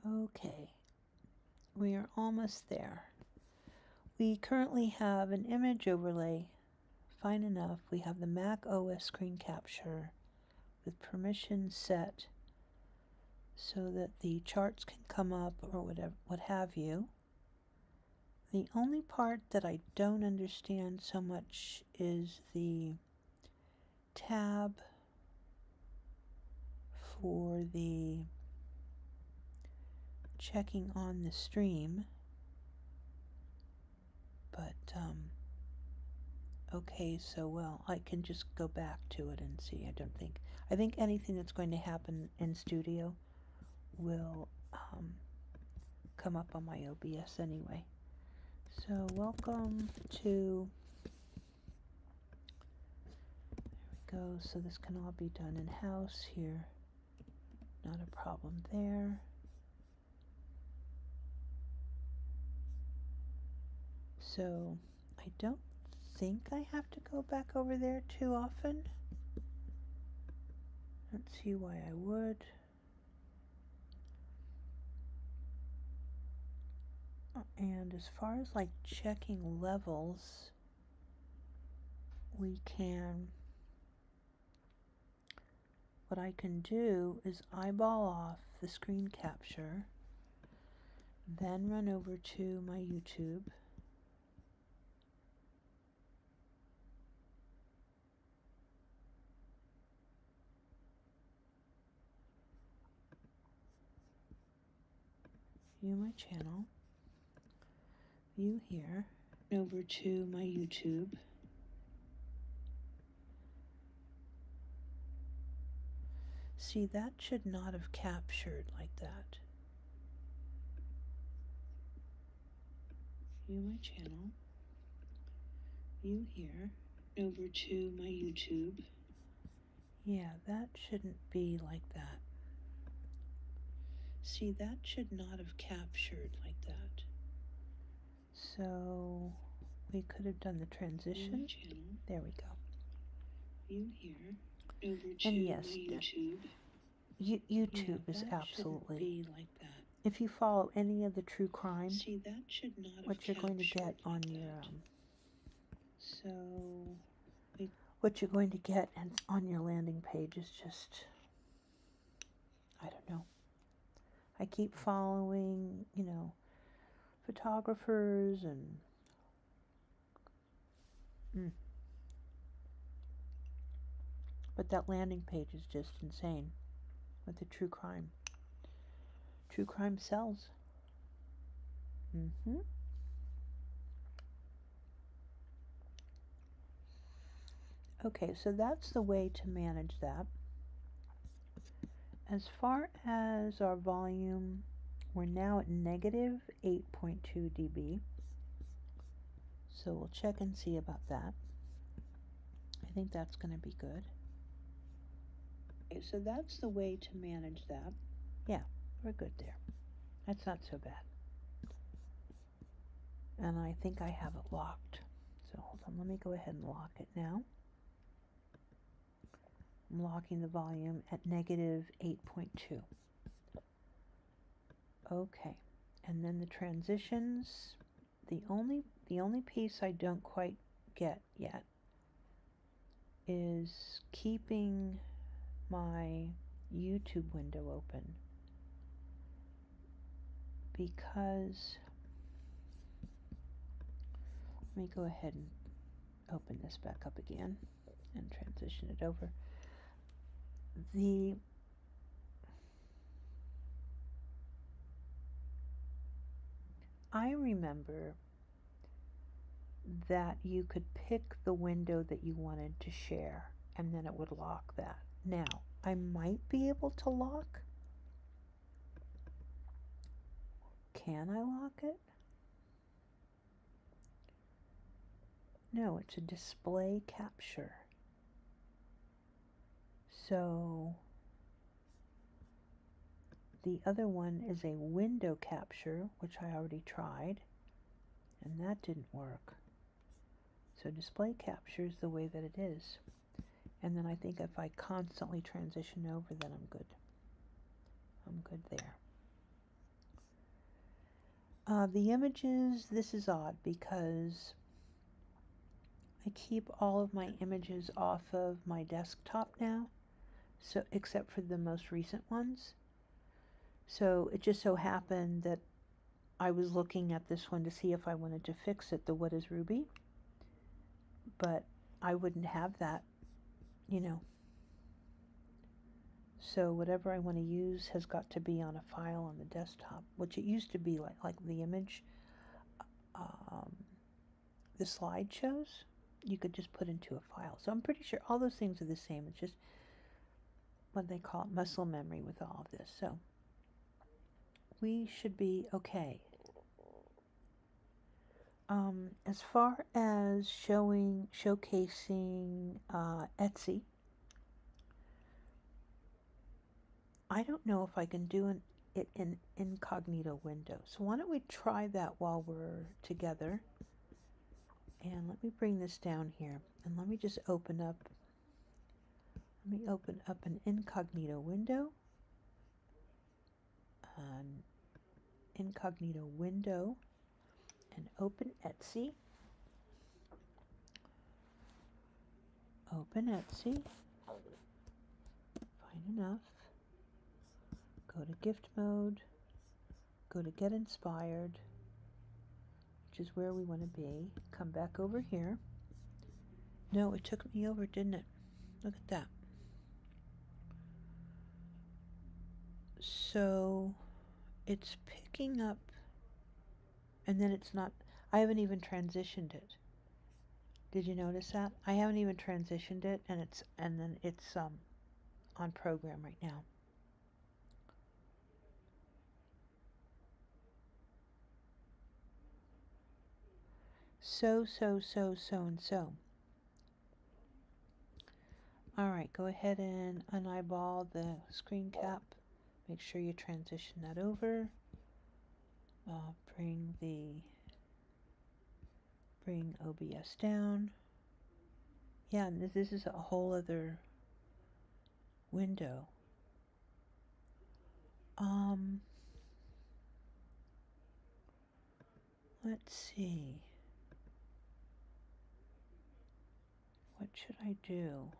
Okay, we are almost there. We currently have an image overlay. Fine enough. We have the Mac OS screen capture with permissions set so that the charts can come up or whatever, what have you. The only part that I don't understand so much is the tab for the checking on the stream, but okay, so well, I can just go back to it and see. I think anything that's going to happen in studio will come up on my OBS anyway. So welcome to, there we go, so this can all be done in-house here, not a problem there. So I don't think I have to go back over there too often. Don't see why I would. And as far as like checking levels, what I can do is eyeball off the screen capture, then run over to my YouTube. View my channel. View here. Over to my YouTube. See, that should not have captured like that. View my channel. View here. Over to my YouTube. Yeah, that shouldn't be like that. See, that should not have captured like that. So we could have done the transition. There we go. View here. Over to and yes, my YouTube. YouTube is absolutely be like that. If you follow any of the true crime, see, that should not have what you're going to get on like your what you're going to get on your landing page is just, I don't know. I keep following, you know, photographers and but that landing page is just insane with the true crime. True crime sells. Okay, so that's the way to manage that. As far as our volume, we're now at negative 8.2 dB. So we'll check and see about that. I think that's going to be good. Okay, so that's the way to manage that. Yeah, we're good there. That's not so bad. And I think I have it locked. So hold on, let me go ahead and lock it now. I'm locking the volume at negative 8.2. Okay, and then the transitions, the only piece I don't quite get yet is keeping my YouTube window open, because let me go ahead and open this back up again and transition it over. I remember that you could pick the window that you wanted to share and then it would lock that. Now, I might be able to lock. Can I lock it? No, it's a display capture. So the other one is a window capture, which I already tried, and that didn't work. So display capture is the way that it is. And then I think if I constantly transition over, then I'm good. I'm good there. The images, this is odd because I keep all of my images off of my desktop now, so except for the most recent ones. So it just so happened that I was looking at this one to see if I wanted to fix it, the What is Ruby, but I wouldn't have that, you know. So whatever I want to use has got to be on a file on the desktop, which it used to be like the image, the slideshows, you could just put into a file. So I'm pretty sure all those things are the same. It's just what they call it, muscle memory with all of this. So we should be okay. As far as showcasing Etsy, I don't know if I can do it in incognito window. So why don't we try that while we're together? And let me bring this down here, and let me just open up an incognito window. Incognito window, and open Etsy. Open Etsy. Fine enough. Go to gift mode. Go to get inspired, which is where we want to be. Come back over here. No, it took me over, didn't it? Look at that. So it's picking up, and then it's not. I haven't even transitioned it. Did you notice that? I haven't even transitioned it, and then it's on program right now. So, and so. Alright, go ahead and uneyeball the screen cap. Make sure you transition that over. Bring OBS down. Yeah, and this is a whole other window. Let's see. What should I do?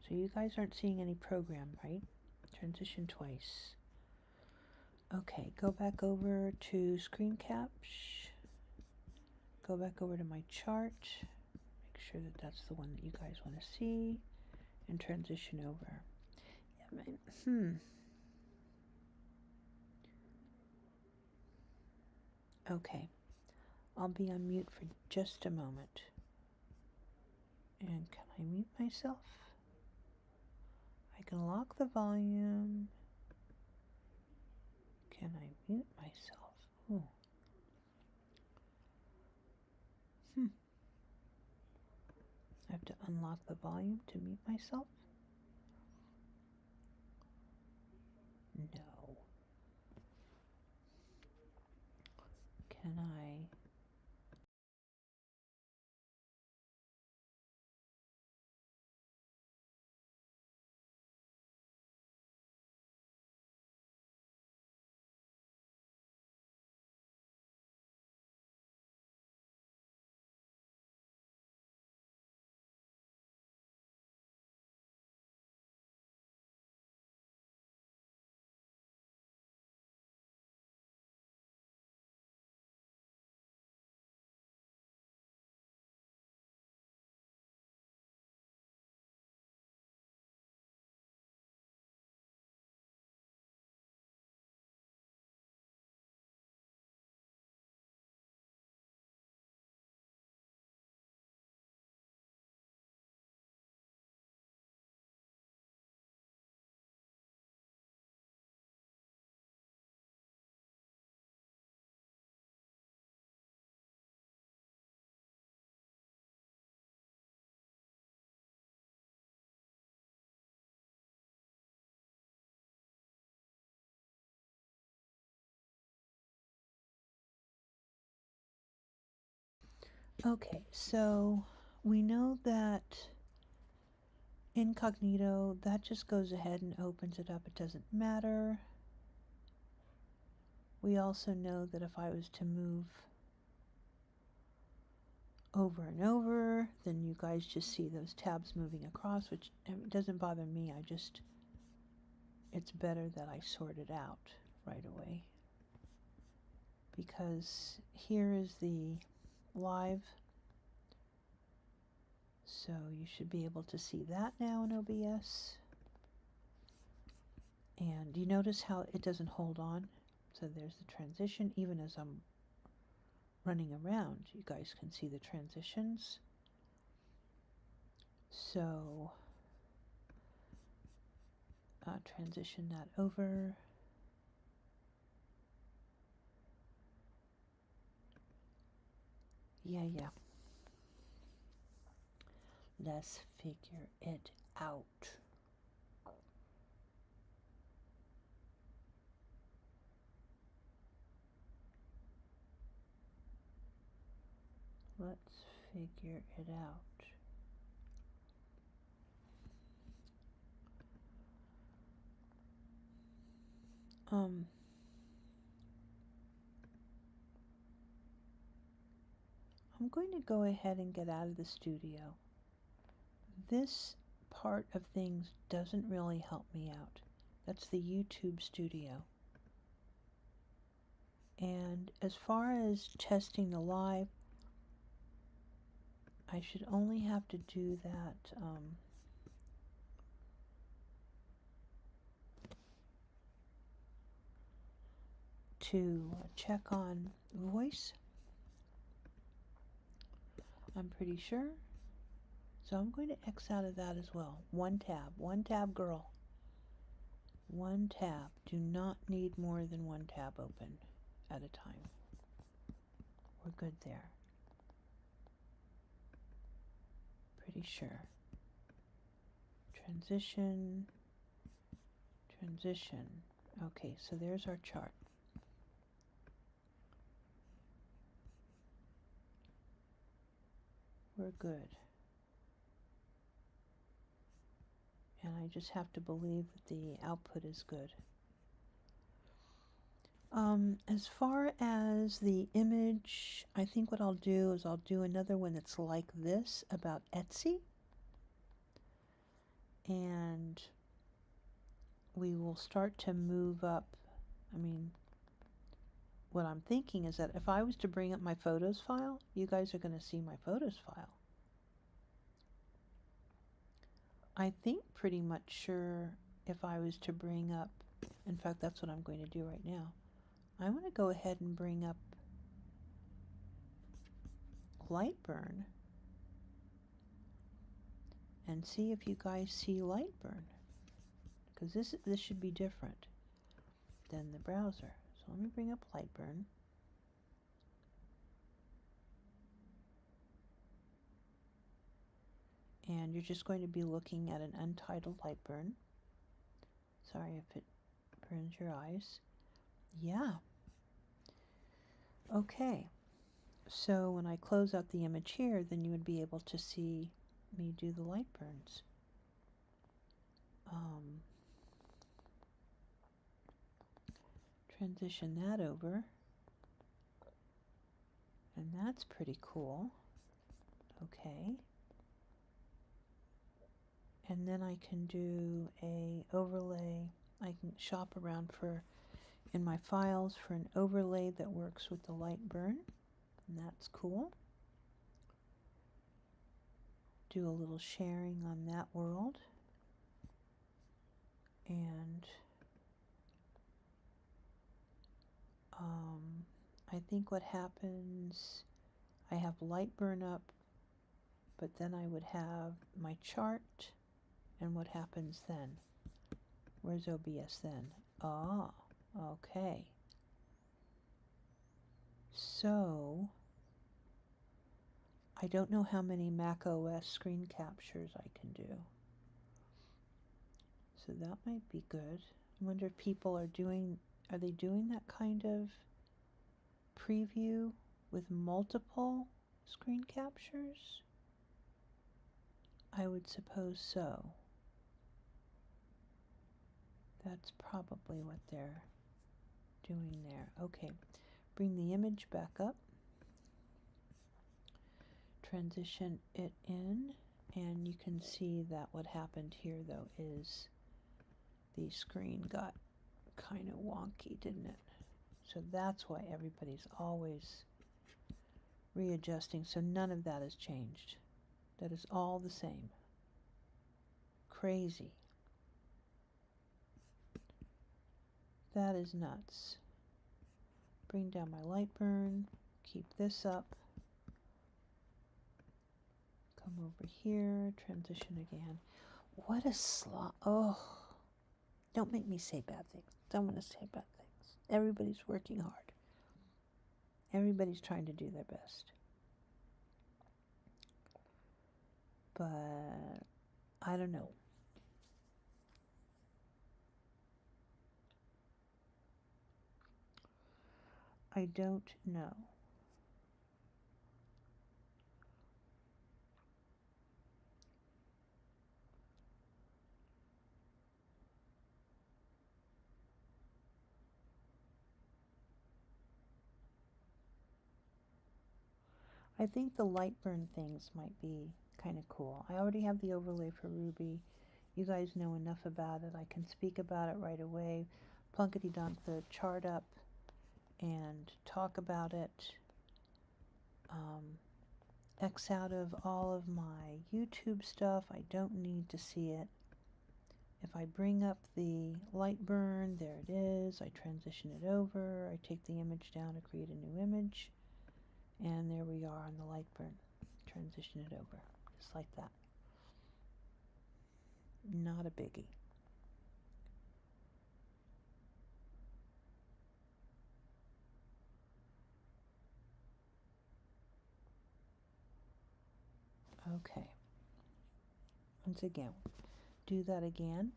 So you guys aren't seeing any program, right? Transition twice. Okay, go back over to screen caps. Go back over to my chart. Make sure that that's the one that you guys want to see. And transition over. Yeah, Okay. I'll be on mute for just a moment. And can I mute myself? I can lock the volume. Can I mute myself? Ooh. I have to unlock the volume to mute myself? No. Can I? Okay, so we know that incognito, that just goes ahead and opens it up. It doesn't matter. We also know that if I was to move over and over, then you guys just see those tabs moving across, which it doesn't bother me. It's better that I sort it out right away, because here is the live, so you should be able to see that now in OBS. And you notice how it doesn't hold on? So there's the transition. Even as I'm running around, you guys can see the transitions. So transition that over. Yeah. Let's figure it out. Let's figure it out. I'm going to go ahead and get out of the studio. This part of things doesn't really help me out. That's the YouTube studio. And as far as testing the live, I should only have to do that to check on voice. I'm pretty sure. So I'm going to X out of that as well. One tab girl. One tab. Do not need more than one tab open at a time. We're good there. Pretty sure. Transition. Okay, so there's our chart. We're good. And I just have to believe that the output is good. As far as the image, I think what I'll do is I'll do another one that's like this about Etsy. And we will start to move up. I mean, what I'm thinking is that if I was to bring up my photos file, you guys are going to see my photos file. I think pretty much sure if I was to bring up, in fact, that's what I'm going to do right now. I'm going to go ahead and bring up Lightburn and see if you guys see Lightburn, because this should be different than the browser. So let me bring up Lightburn. And you're just going to be looking at an untitled Lightburn. Sorry if it burns your eyes. Yeah. Okay. So when I close out the image here, then you would be able to see me do the Lightburns. Transition that over. And that's pretty cool. Okay. And then I can do a overlay. I can shop around in my files for an overlay that works with the Lightburn. And that's cool. Do a little sharing on that world. And I think what happens, I have Lightburn up, but then I would have my chart, and what happens then? Where's OBS then? Ah, okay. So, I don't know how many Mac OS screen captures I can do. So that might be good. I wonder if people are doing that kind of preview with multiple screen captures? I would suppose so. That's probably what they're doing there. Okay, bring the image back up, transition it in, and you can see that what happened here though is the screen got kind of wonky, didn't it? So that's why everybody's always readjusting. So none of that has changed. That is all the same. Crazy. That is nuts. Bring down my light burn. Keep this up. Come over here. Transition again. What a slot. Oh. Don't make me say bad things. Don't want to say bad things. Everybody's working hard. Everybody's trying to do their best. But I don't know. I don't know. I think the light burn things might be kind of cool. I already have the overlay for Ruby. You guys know enough about it. I can speak about it right away. Plunkety dunk the chart up and talk about it. X out of all of my YouTube stuff. I don't need to see it. If I bring up the light burn, there it is. I transition it over. I take the image down to create a new image. And there we are on the light burn. Transition it over, just like that. Not a biggie. Okay. Once again, do that again.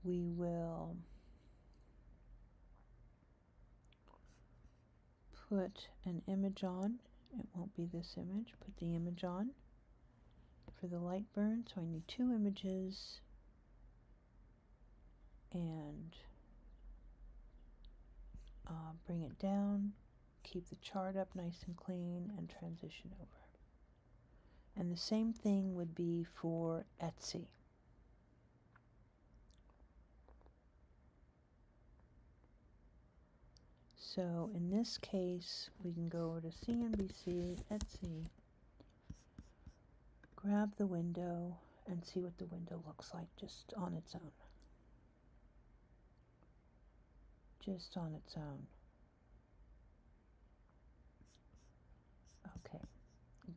We will put an image on. It won't be this image. Put the image on for the light burn. So I need two images. And bring it down. Keep the chart up nice and clean and transition over. And the same thing would be for Etsy. So in this case, we can go over to CNBC, Etsy, grab the window, and see what the window looks like just on its own. Just on its own. Okay,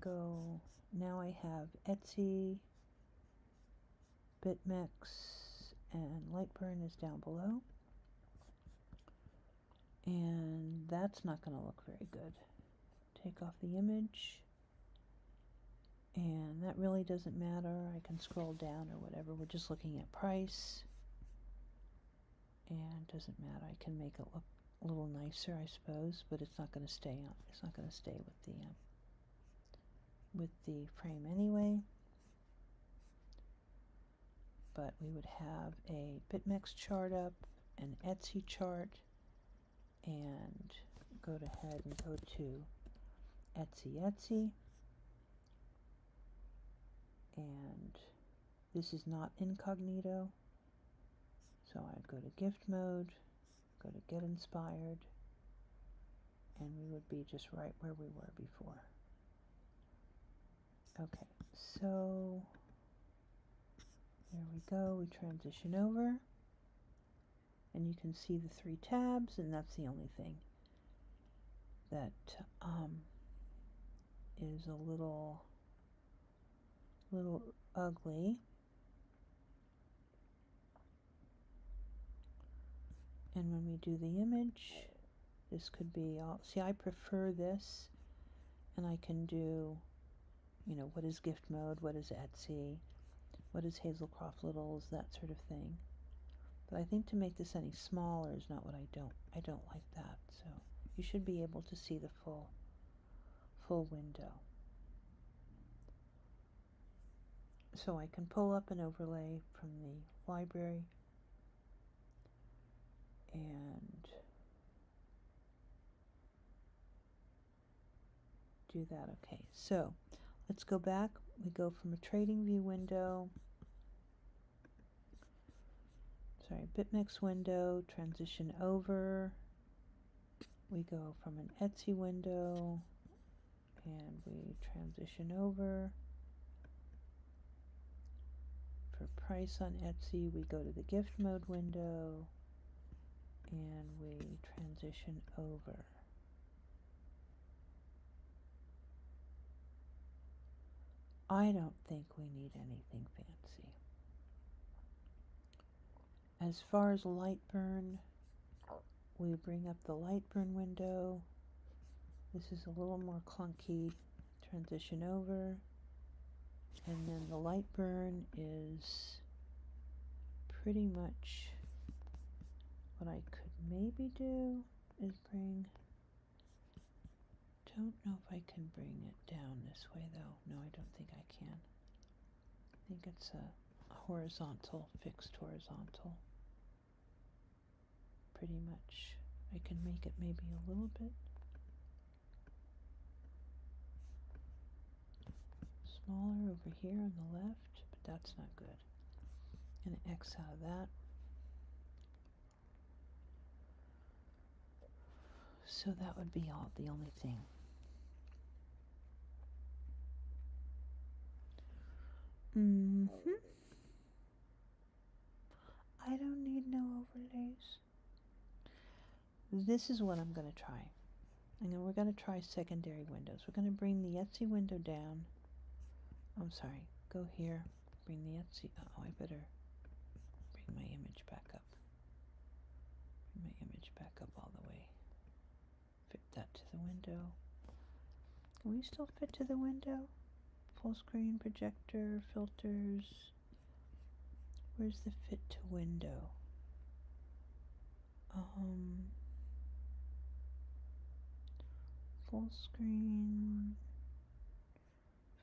go. Now I have Etsy, BitMix, and Lightburn is down below. And that's not going to look very good. Take off the image. And that really doesn't matter. I can scroll down or whatever. We're just looking at price. And doesn't matter. I can make it look a little nicer, I suppose, but it's not going to stay on. It's not going to stay with the frame anyway. But we would have a BitMix chart up, an Etsy chart, and go ahead and go to Etsy. And this is not incognito. So I go to gift mode, go to get inspired, and we would be just right where we were before. Okay, so there we go. We transition over, and you can see the three tabs, and that's the only thing that is a little ugly. And when we do the image, this could be all, see, I prefer this, and I can do, you know, what is gift mode, what is Etsy, what is Hazelcroft Littles, that sort of thing. But I think to make this any smaller is not what I don't like that. So you should be able to see the full window. So I can pull up an overlay from the library and do that. Okay, so let's go back. We go from a trading view window, bitmix window, transition over. We go from an Etsy window and we transition over. For price on Etsy, we go to the gift mode window and we transition over. I don't think we need anything fancy. As far as light burn, we bring up the light burn window. This is a little more clunky. Transition over. And then the light burn is pretty much what I could maybe do is bring, don't know if I can bring it down this way though. No, I don't think I can. I think it's a horizontal, fixed horizontal. Pretty much. I can make it maybe a little bit smaller over here on the left, but that's not good. And X out of that. So that would be all, the only thing. I don't need no overlays. This is what I'm going to try. We're going to try secondary windows. We're going to bring the Etsy window down. I'm sorry, go here, bring the Etsy, oh, I better bring my image back up. Bring my image back up all the way. Fit that to the window. Can we still fit to the window? Full screen, projector, filters. Where's the fit to window? Full screen,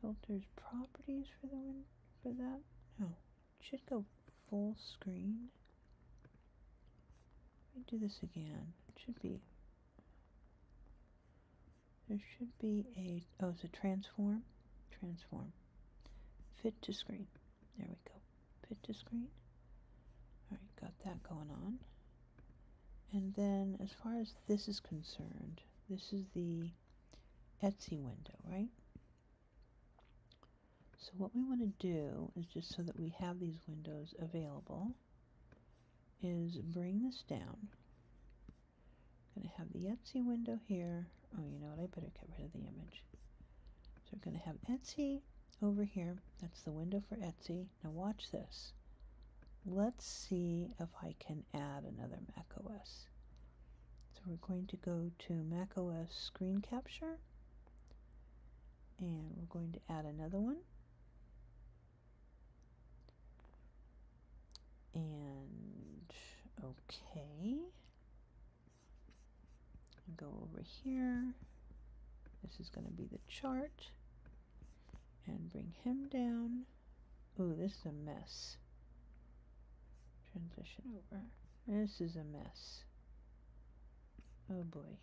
filters, properties for the for that? No, it should go full screen. Let me do this again. It should be, there should be a, oh, it's a transform. Fit to screen. There we go. Fit to screen. Alright, got that going on. And then as far as this is concerned, this is the Etsy window, right? So what we want to do is, just so that we have these windows available, is bring this down. I'm going to have the Etsy window here. Oh, you know what? I better get rid of the image. So we're going to have Etsy over here. That's the window for Etsy. Now watch this. Let's see if I can add another Mac OS. So we're going to go to Mac OS screen capture. And we're going to add another one. And okay. And go over here. This is going to be the chart. And bring him down. Ooh, this is a mess. Transition over. This is a mess. Oh boy.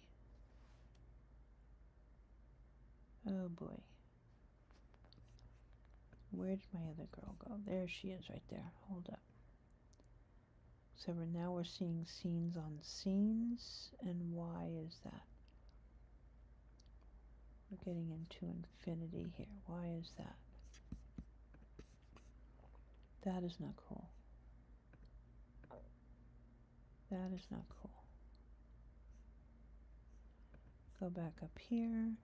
Oh boy. Where did my other girl go? There she is right there. Hold up. So now we're seeing scenes on scenes. And why is that? We're getting into infinity here. Why is that? That is not cool. That is not cool. Go back up here.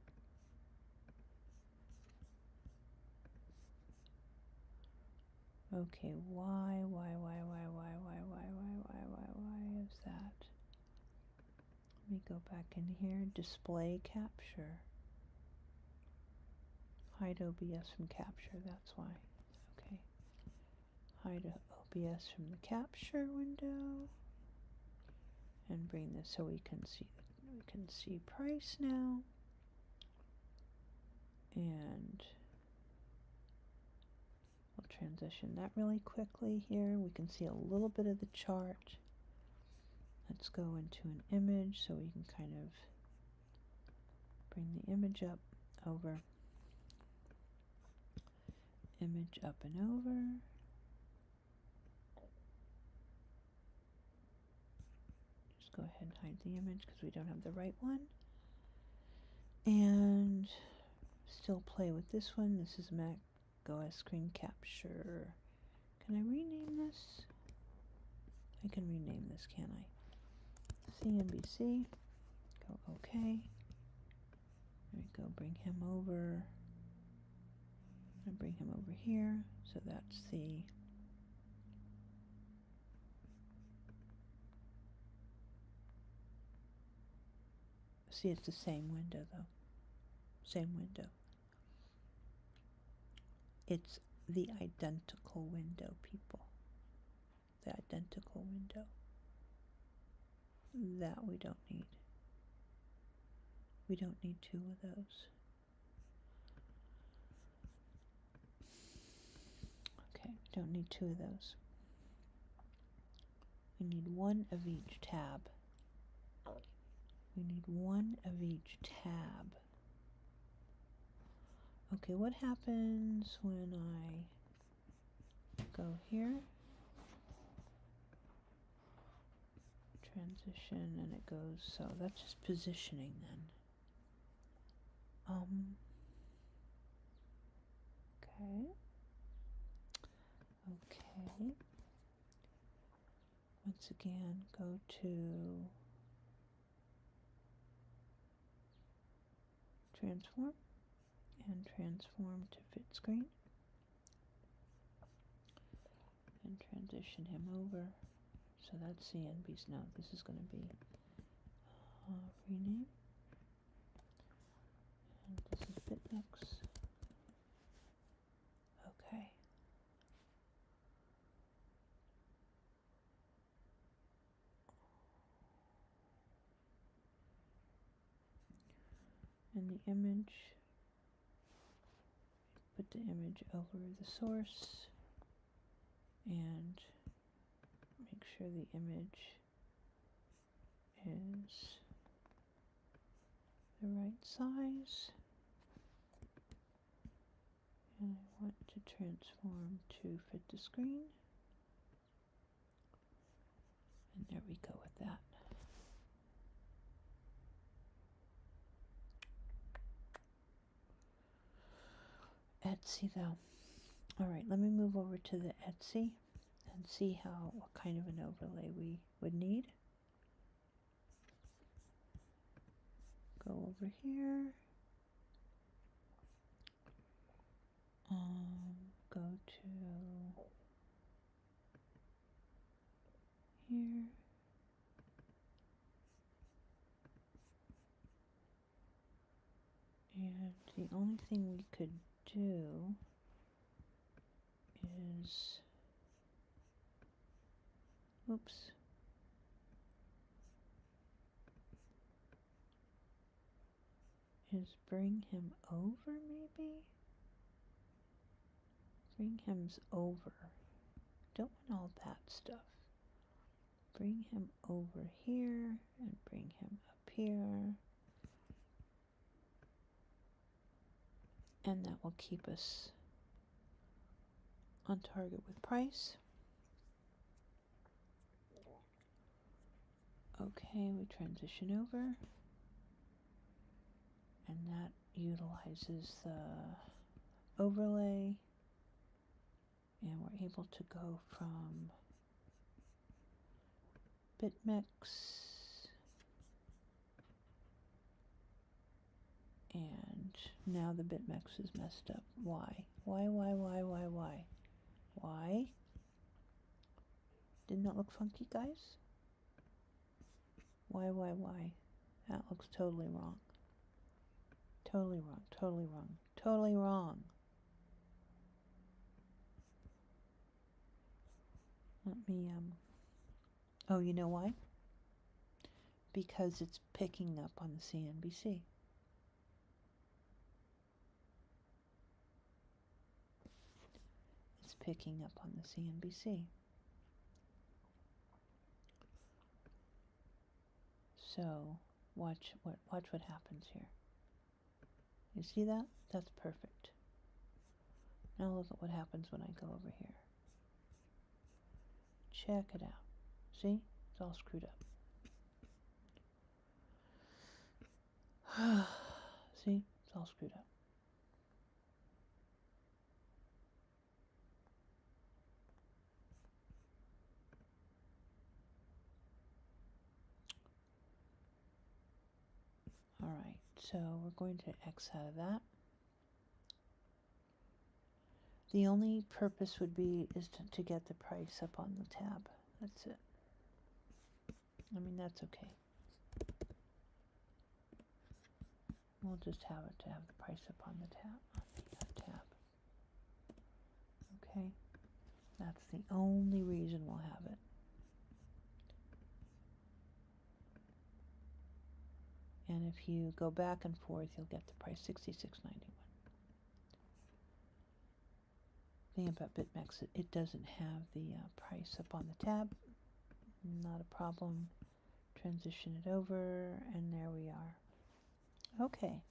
Okay, why is that? Let me go back in here. Display capture. Hide OBS from capture, that's why. Okay. Hide OBS from the capture window. And bring this so we can see price now. And we'll transition that really quickly here. We can see a little bit of the chart. Let's go into an image so we can kind of bring the image up. over, image up and over, just go ahead and hide the image because we don't have the right one, and still play with this one. This is Mac OS screen capture. Can I rename this? I can rename this, can't I? CNBC, go OK. There we go, bring him over, and bring him over here, so that's the see, it's the same window though, same window. It's the identical window, people, the identical window. That we don't need. We don't need two of those. Okay, we don't need two of those. We need one of each tab. We need one of each tab. Okay, what happens when I go here? Transition, and it goes, so that's just positioning then. Okay. Once again, go to transform and transform to fit screen and transition him over. So that's CNB's now. This is going to be rename. And this is BitMix. Okay. And the image, put the image over the source and make sure the image is the right size. And I want to transform to fit the screen. And there we go with that. Etsy though. All right, let me move over to the Etsy and see what kind of an overlay we would need. Go over here. Go to here. And the only thing we could do is, oops. Is bring him over maybe? Bring him's over. Don't want all that stuff. Bring him over here and bring him up here. And that will keep us on target with price. Okay, we transition over. And that utilizes the overlay. And we're able to go from BitMix and now the BitMix is messed up. Why? Why? Didn't that look funky, guys? Why? That looks totally wrong. Totally wrong. Let me, oh, you know why? Because it's picking up on the CNBC. It's picking up on the CNBC. So, watch what happens here. You see that? That's perfect. Now look at what happens when I go over here. Check it out. See? It's all screwed up. See? It's all screwed up. Alright, so we're going to X out of that. The only purpose would be is to get the price up on the tab. That's it. I mean, that's okay. We'll just have it to have the price up on the tab. Okay, that's the only reason we'll have it. And if you go back and forth, you'll get the price $66.91. Thing about BitMEX, it doesn't have the price up on the tab. Not a problem. Transition it over, and there we are. Okay.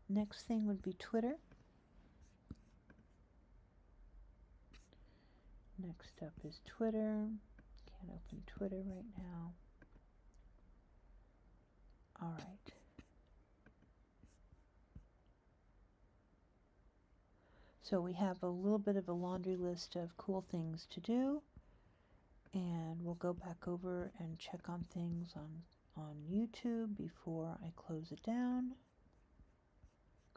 Next thing would be Twitter. Next up is Twitter. Can't open Twitter right now. All right. So we have a little bit of a laundry list of cool things to do, and we'll go back over and check on things on YouTube before I close it down.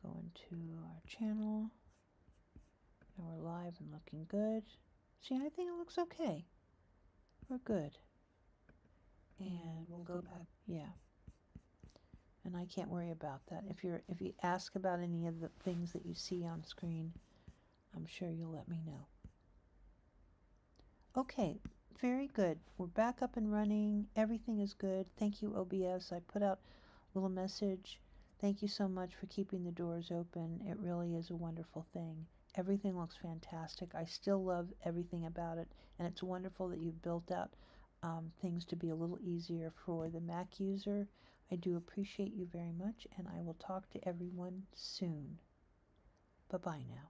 Go into our channel, and we're live and looking good. See, I think it looks okay. We're good. And we'll go back. Yeah. And I can't worry about that. If you ask about any of the things that you see on screen, I'm sure you'll let me know. Okay, very good. We're back up and running. Everything is good. Thank you, OBS. I put out a little message. Thank you so much for keeping the doors open. It really is a wonderful thing. Everything looks fantastic. I still love everything about it, and it's wonderful that you've built out things to be a little easier for the Mac user. I do appreciate you very much, and I will talk to everyone soon. Bye-bye now.